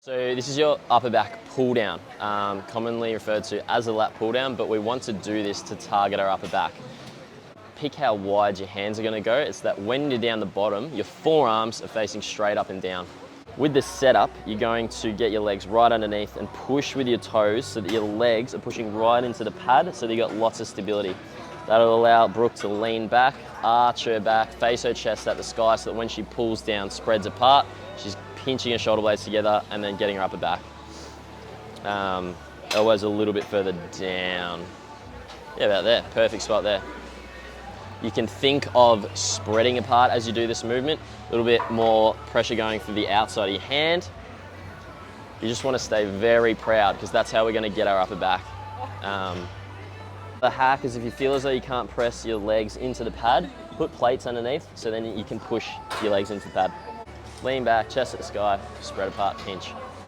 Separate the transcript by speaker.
Speaker 1: So this is your upper back pull down, commonly referred to as a lat pull down, but we want to do this to target our upper back. Pick how wide your hands are going to go. It's that when you're down the bottom, your forearms are facing straight up and down. With this setup, you're going to get your legs right underneath and push with your toes so that your legs are pushing right into the pad so that you've got lots of stability. That'll allow Brooke to lean back, arch her back, face her chest at the sky so that when she pulls down, spreads apart, she's pinching her shoulder blades together and then getting her upper back. Elbows a little bit further down. Yeah, about there, perfect spot there. You can think of spreading apart as you do this movement, a little bit more pressure going through the outside of your hand. You just want to stay very proud because that's how we're going to get our upper back. The hack is if you feel as though you can't press your legs into the pad, put plates underneath so then you can push your legs into the pad. Lean back, chest at the sky, spread apart, pinch.